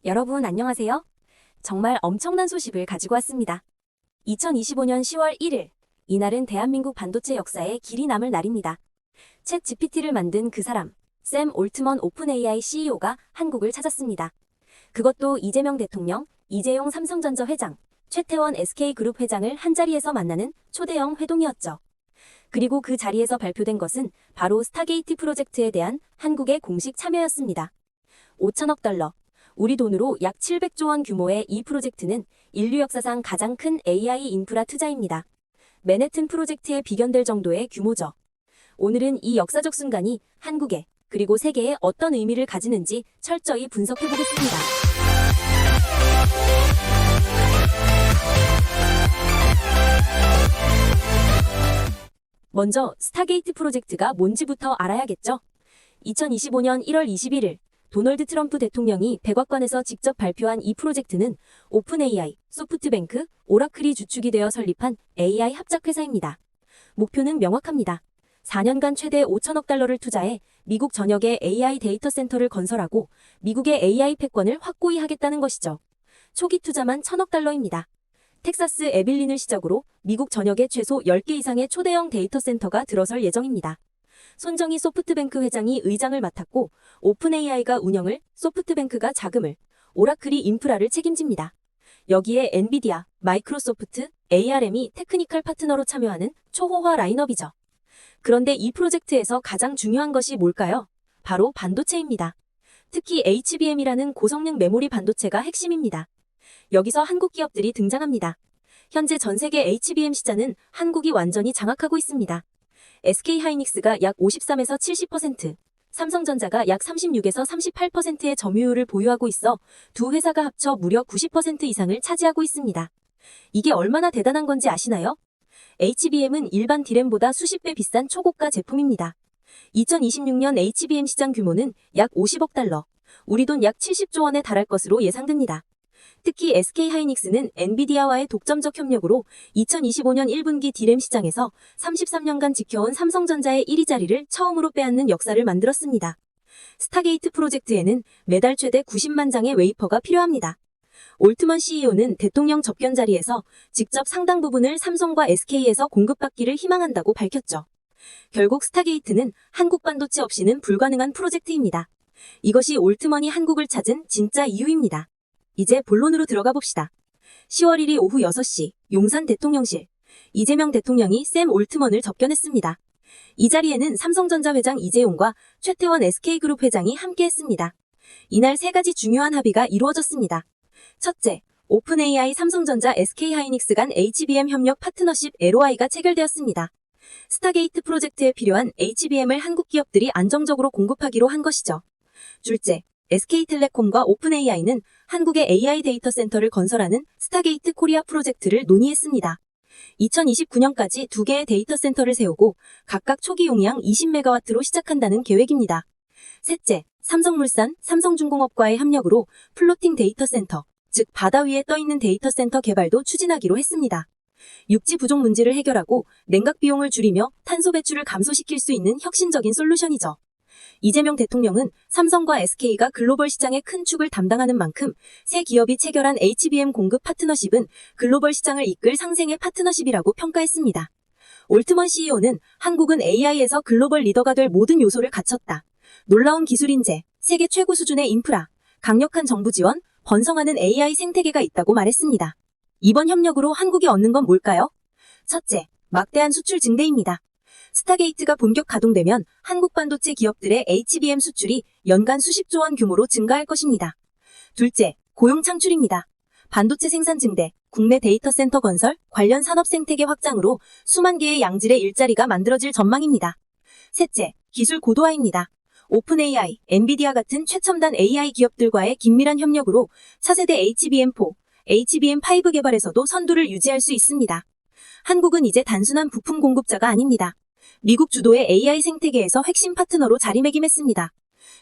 여러분 안녕하세요. 정말 엄청난 소식을 가지고 왔습니다. 2025년 10월 1일, 이날은 대한민국 반도체 역사에 길이 남을 날입니다. 챗 GPT를 만든 그 사람, 샘 올트먼 오픈 AI CEO가 한국을 찾았습니다. 그것도 이재명 대통령, 이재용 삼성전자 회장, 최태원 SK그룹 회장을 한자리에서 만나는 초대형 회동이었죠. 그리고 그 자리에서 발표된 것은 바로 스타게이트 프로젝트에 대한 한국의 공식 참여였습니다. 5천억 달러, 우리 돈으로 약 700조 원 규모의 이 프로젝트는 인류 역사상 가장 큰 AI 인프라 투자입니다. 맨해튼 프로젝트에 비견될 정도의 규모죠. 오늘은 이 역사적 순간이 한국에 그리고 세계에 어떤 의미를 가지는지 철저히 분석해보겠습니다. 먼저 스타게이트 프로젝트가 뭔지부터 알아야겠죠. 2025년 1월 21일 도널드 트럼프 대통령이 백악관에서 직접 발표한 이 프로젝트는 오픈 AI, 소프트뱅크, 오라클이 주축이 되어 설립한 AI 합작회사입니다. 목표는 명확합니다. 4년간 최대 5천억 달러를 투자해 미국 전역에 AI 데이터 센터를 건설하고 미국의 AI 패권을 확고히 하겠다는 것이죠. 초기 투자만 1,000억 달러입니다. 텍사스 에빌린을 시작으로 미국 전역에 최소 10개 이상의 초대형 데이터 센터가 들어설 예정입니다. 손정희 소프트뱅크 회장이 의장을 맡았고 오픈AI가 운영을, 소프트뱅크가 자금을, 오라클이 인프라를 책임집니다. 여기에 엔비디아, 마이크로소프트, ARM이 테크니컬 파트너로 참여하는 초호화 라인업이죠. 그런데 이 프로젝트에서 가장 중요한 것이 뭘까요? 바로 반도체입니다. 특히 HBM이라는 고성능 메모리 반도체가 핵심입니다. 여기서 한국 기업들이 등장합니다. 현재 전 세계 HBM 시장은 한국이 완전히 장악하고 있습니다. SK하이닉스가 약 53에서 70%, 삼성전자가 약 36에서 38%의 점유율을 보유하고 있어 두 회사가 합쳐 무려 90% 이상을 차지하고 있습니다. 이게 얼마나 대단한 건지 아시나요? HBM은 일반 D램보다 수십 배 비싼 초고가 제품입니다. 2026년 HBM 시장 규모는 약 50억 달러, 우리 돈 약 70조 원에 달할 것으로 예상됩니다. 특히 SK하이닉스는 엔비디아와의 독점적 협력으로 2025년 1분기 D램 시장에서 33년간 지켜온 삼성전자의 1위 자리를 처음으로 빼앗는 역사를 만들었습니다. 스타게이트 프로젝트에는 매달 최대 90만 장의 웨이퍼가 필요합니다. 올트먼 CEO는 대통령 접견 자리에서 직접 상당 부분을 삼성과 SK에서 공급받기를 희망한다고 밝혔죠. 결국 스타게이트는 한국 반도체 없이는 불가능한 프로젝트입니다. 이것이 올트먼이 한국을 찾은 진짜 이유입니다. 이제 본론으로 들어가 봅시다. 10월 1일 오후 6시 용산 대통령실, 이재명 대통령이 샘 올트먼을 접견했습니다. 이 자리에는 삼성전자 회장 이재용과 최태원 SK그룹 회장이 함께했습니다. 이날 세 가지 중요한 합의가 이루어졌습니다. 첫째, 오픈AI 삼성전자 SK하이닉스 간 HBM 협력 파트너십 LOI가 체결되었습니다. 스타게이트 프로젝트에 필요한 HBM을 한국 기업들이 안정적으로 공급하기로 한 것이죠. 둘째, SK텔레콤과 오픈AI는 한국의 AI 데이터 센터를 건설하는 스타게이트 코리아 프로젝트를 논의했습니다. 2029년까지 두 개의 데이터 센터를 세우고 각각 초기 용량 20메가와트로 시작한다는 계획입니다. 셋째, 삼성물산, 삼성중공업과의 합력으로 플로팅 데이터 센터, 즉 바다 위에 떠있는 데이터 센터 개발도 추진하기로 했습니다. 육지 부족 문제를 해결하고 냉각 비용을 줄이며 탄소 배출을 감소시킬 수 있는 혁신적인 솔루션이죠. 이재명 대통령은 삼성과 SK가 글로벌 시장의 큰 축을 담당하는 만큼 세 기업이 체결한 HBM 공급 파트너십은 글로벌 시장을 이끌 상생의 파트너십이라고 평가했습니다. 올트먼 CEO는 한국은 AI에서 글로벌 리더가 될 모든 요소를 갖췄다. 놀라운 기술 인재, 세계 최고 수준의 인프라, 강력한 정부 지원, 번성하는 AI 생태계가 있다고 말했습니다. 이번 협력으로 한국이 얻는 건 뭘까요? 첫째, 막대한 수출 증대입니다. 스타게이트가 본격 가동되면 한국 반도체 기업들의 HBM 수출이 연간 수십조 원 규모로 증가할 것입니다. 둘째, 고용 창출입니다. 반도체 생산 증대, 국내 데이터 센터 건설, 관련 산업 생태계 확장으로 수만 개의 양질의 일자리가 만들어질 전망입니다. 셋째, 기술 고도화입니다. 오픈AI, 엔비디아 같은 최첨단 AI 기업들과의 긴밀한 협력으로 차세대 HBM4, HBM5 개발에서도 선두를 유지할 수 있습니다. 한국은 이제 단순한 부품 공급자가 아닙니다. 미국 주도의 AI 생태계에서 핵심 파트너로 자리매김했습니다.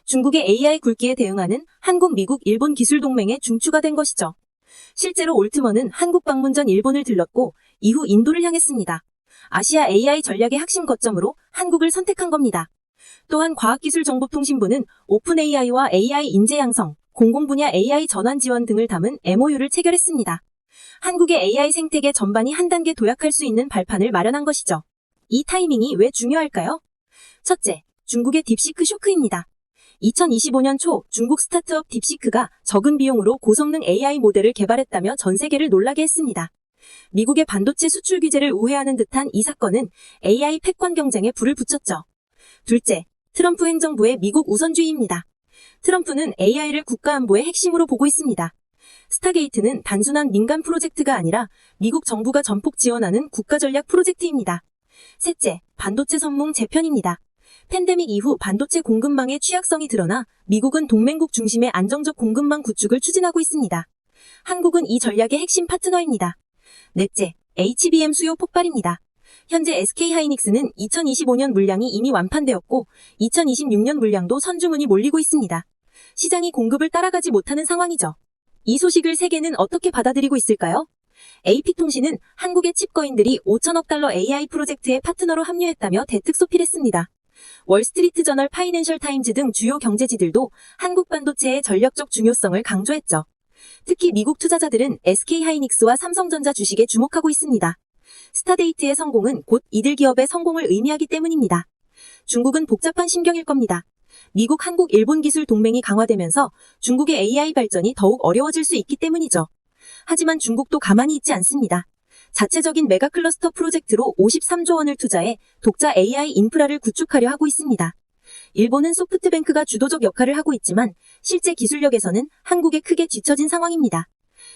중국의 AI 굴기에 대응하는 한국, 미국, 일본 기술 동맹의 중추가 된 것이죠. 실제로 올트먼은 한국 방문 전 일본을 들렀고 이후 인도를 향했습니다. 아시아 AI 전략의 핵심 거점으로 한국을 선택한 겁니다. 또한 과학기술정보통신부는 오픈AI와 AI 인재 양성, 공공 분야 AI 전환 지원 등을 담은 MOU를 체결했습니다. 한국의 AI 생태계 전반이 한 단계 도약할 수 있는 발판을 마련한 것이죠. 이 타이밍이 왜 중요할까요? 첫째, 중국의 딥시크 쇼크입니다. 2025년 초 중국 스타트업 딥시크가 적은 비용으로 고성능 AI 모델을 개발했다며 전 세계를 놀라게 했습니다. 미국의 반도체 수출 규제를 우회하는 듯한 이 사건은 AI 패권 경쟁에 불을 붙였죠. 둘째, 트럼프 행정부의 미국 우선주의입니다. 트럼프는 AI를 국가안보의 핵심으로 보고 있습니다. 스타게이트는 단순한 민간 프로젝트가 아니라 미국 정부가 전폭 지원하는 국가전략 프로젝트입니다. 셋째, 반도체 선봉 재편입니다. 팬데믹 이후 반도체 공급망의 취약성이 드러나 미국은 동맹국 중심의 안정적 공급망 구축을 추진하고 있습니다. 한국은 이 전략의 핵심 파트너입니다. 넷째, HBM 수요 폭발입니다. 현재 SK하이닉스는 2025년 물량이 이미 완판되었고 2026년 물량도 선주문이 몰리고 있습니다. 시장이 공급을 따라가지 못하는 상황이죠. 이 소식을 세계는 어떻게 받아들이고 있을까요? AP통신은 한국의 칩거인들이 5천억 달러 AI 프로젝트의 파트너로 합류했다며 대특소필했습니다. 월스트리트저널 파이낸셜 타임즈 등 주요 경제지들도 한국 반도체의 전략적 중요성을 강조했죠. 특히 미국 투자자들은 SK하이닉스와 삼성전자 주식에 주목하고 있습니다. 스타데이트의 성공은 곧 이들 기업의 성공을 의미하기 때문입니다. 중국은 복잡한 심경일 겁니다. 미국, 한국, 일본 기술 동맹이 강화되면서 중국의 AI 발전이 더욱 어려워질 수 있기 때문이죠. 하지만 중국도 가만히 있지 않습니다. 자체적인 메가 클러스터 프로젝트로 53조 원을 투자해 독자 AI 인프라를 구축하려 하고 있습니다. 일본은 소프트뱅크가 주도적 역할을 하고 있지만 실제 기술력에서는 한국에 크게 뒤처진 상황입니다.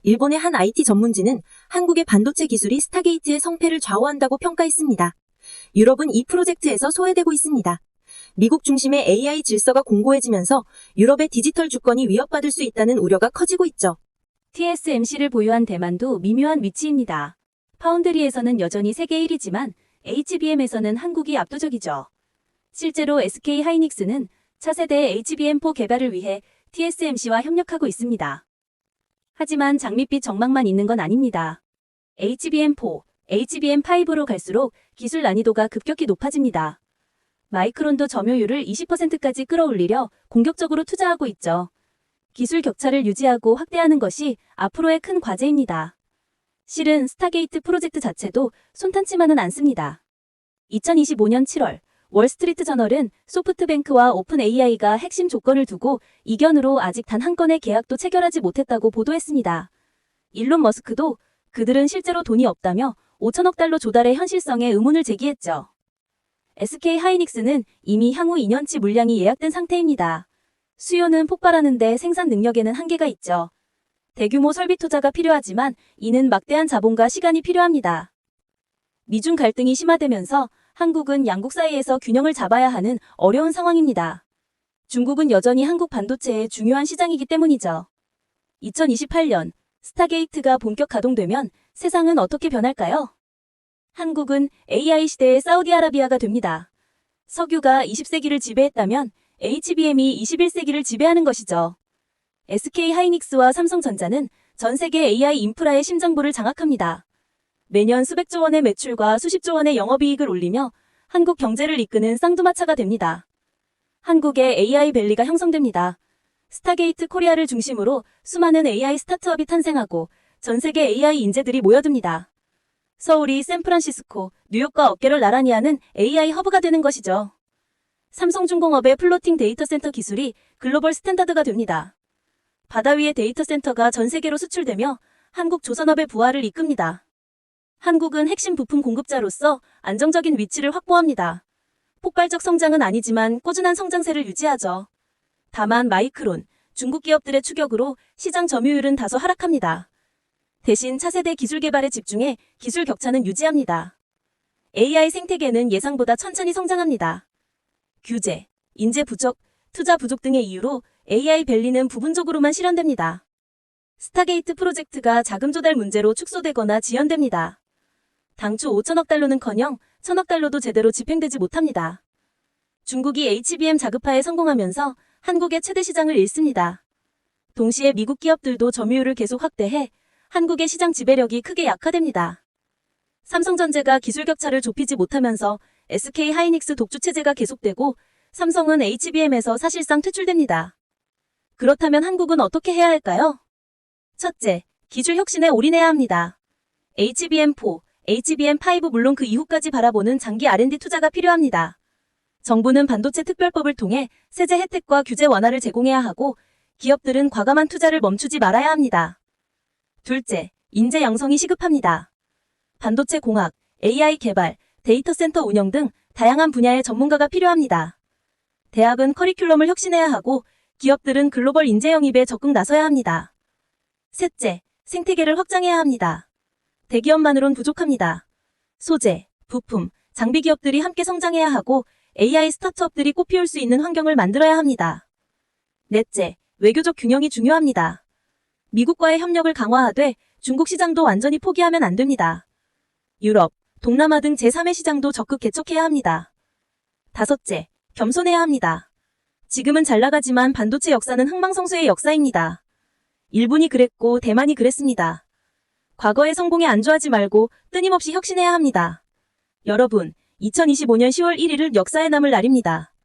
일본의 한 IT 전문지는 한국의 반도체 기술이 스타게이트의 성패를 좌우한다고 평가했습니다. 유럽은 이 프로젝트에서 소외되고 있습니다. 미국 중심의 AI 질서가 공고해지면서 유럽의 디지털 주권이 위협받을 수 있다는 우려가 커지고 있죠. TSMC를 보유한 대만도 미묘한 위치입니다. 파운드리에서는 여전히 세계 1위지만 HBM에서는 한국이 압도적이죠. 실제로 SK하이닉스는 차세대 HBM4 개발을 위해 TSMC와 협력하고 있습니다. 하지만 장밋빛 전망만 있는 건 아닙니다. HBM4, HBM5로 갈수록 기술 난이도가 급격히 높아집니다. 마이크론도 점유율을 20%까지 끌어올리려 공격적으로 투자하고 있죠. 기술 격차를 유지하고 확대하는 것이 앞으로의 큰 과제입니다. 실은 스타게이트 프로젝트 자체도 손탄치만은 않습니다. 2025년 7월 월스트리트저널은 소프트뱅크와 오픈AI가 핵심 조건을 두고 이견으로 아직 단 한 건의 계약도 체결하지 못했다고 보도했습니다. 일론 머스크도 그들은 실제로 돈이 없다며 5천억 달러 조달의 현실성에 의문을 제기했죠. SK하이닉스는 이미 향후 2년치 물량이 예약된 상태입니다. 수요는 폭발하는데 생산 능력에는 한계가 있죠. 대규모 설비 투자가 필요하지만 이는 막대한 자본과 시간이 필요합니다. 미중 갈등이 심화되면서 한국은 양국 사이에서 균형을 잡아야 하는 어려운 상황입니다. 중국은 여전히 한국 반도체의 중요한 시장이기 때문이죠. 2028년 스타게이트가 본격 가동되면 세상은 어떻게 변할까요? 한국은 AI 시대의 사우디아라비아가 됩니다. 석유가 20세기를 지배했다면 HBM이 21세기를 지배하는 것이죠. SK하이닉스와 삼성전자는 전 세계 AI 인프라의 심장부를 장악합니다. 매년 수백조 원의 매출과 수십조 원의 영업이익을 올리며 한국 경제를 이끄는 쌍두마차가 됩니다. 한국의 AI 밸리가 형성됩니다. 스타게이트 코리아를 중심으로 수많은 AI 스타트업이 탄생하고 전 세계 AI 인재들이 모여듭니다. 서울이 샌프란시스코, 뉴욕과 어깨를 나란히 하는 AI 허브가 되는 것이죠. 삼성중공업의 플로팅 데이터 센터 기술이 글로벌 스탠다드가 됩니다. 바다 위의 데이터 센터가 전 세계로 수출되며 한국 조선업의 부활을 이끕니다. 한국은 핵심 부품 공급자로서 안정적인 위치를 확보합니다. 폭발적 성장은 아니지만 꾸준한 성장세를 유지하죠. 다만 마이크론, 중국 기업들의 추격으로 시장 점유율은 다소 하락합니다. 대신 차세대 기술 개발에 집중해 기술 격차는 유지합니다. AI 생태계는 예상보다 천천히 성장합니다. 규제, 인재 부족, 투자 부족 등의 이유로 AI 밸리는 부분적으로만 실현됩니다. 스타게이트 프로젝트가 자금 조달 문제로 축소되거나 지연됩니다. 당초 5천억 달러는커녕 1천억 달러도 제대로 집행되지 못합니다. 중국이 HBM 자급화에 성공하면서 한국의 최대 시장을 잃습니다. 동시에 미국 기업들도 점유율을 계속 확대해 한국의 시장 지배력이 크게 약화됩니다. 삼성전자가 기술 격차를 좁히지 못하면서 SK하이닉스 독주 체제가 계속되고 삼성은 HBM에서 사실상 퇴출됩니다. 그렇다면 한국은 어떻게 해야 할까요? 첫째, 기술 혁신에 올인해야 합니다. HBM4, HBM5 물론 그 이후까지 바라보는 장기 R&D 투자가 필요합니다. 정부는 반도체 특별법을 통해 세제 혜택과 규제 완화를 제공해야 하고 기업들은 과감한 투자를 멈추지 말아야 합니다. 둘째, 인재 양성이 시급합니다. 반도체 공학, AI 개발, 데이터 센터 운영 등 다양한 분야의 전문가가 필요합니다. 대학은 커리큘럼을 혁신해야 하고 기업들은 글로벌 인재 영입에 적극 나서야 합니다. 셋째, 생태계를 확장해야 합니다. 대기업만으론 부족합니다. 소재, 부품, 장비 기업들이 함께 성장해야 하고 AI 스타트업들이 꽃피울 수 있는 환경을 만들어야 합니다. 넷째, 외교적 균형이 중요합니다. 미국과의 협력을 강화하되 중국 시장도 완전히 포기하면 안 됩니다. 유럽, 동남아 등 제3의 시장도 적극 개척해야 합니다. 다섯째, 겸손해야 합니다. 지금은 잘 나가지만 반도체 역사는 흥망성쇠의 역사입니다. 일본이 그랬고 대만이 그랬습니다. 과거의 성공에 안주하지 말고 끊임없이 혁신해야 합니다. 여러분, 2025년 10월 1일은 역사에 남을 날입니다.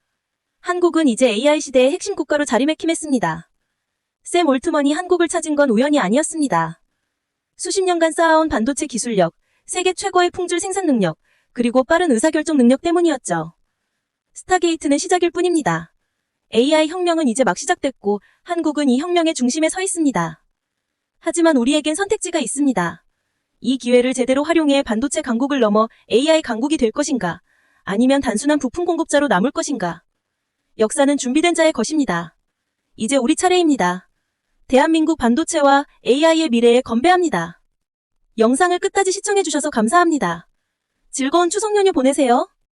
한국은 이제 AI 시대의 핵심 국가로 자리매김했습니다. 샘 올트먼이 한국을 찾은 건 우연이 아니었습니다. 수십 년간 쌓아온 반도체 기술력, 세계 최고의 품질 생산 능력, 그리고 빠른 의사결정 능력 때문이었죠. 스타게이트는 시작일 뿐입니다. AI 혁명은 이제 막 시작됐고 한국은 이 혁명의 중심에 서 있습니다. 하지만 우리에겐 선택지가 있습니다. 이 기회를 제대로 활용해 반도체 강국을 넘어 AI 강국이 될 것인가, 아니면 단순한 부품 공급자로 남을 것인가. 역사는 준비된 자의 것입니다. 이제 우리 차례입니다. 대한민국 반도체와 AI의 미래에 건배합니다. 영상을 끝까지 시청해주셔서 감사합니다. 즐거운 추석 연휴 보내세요.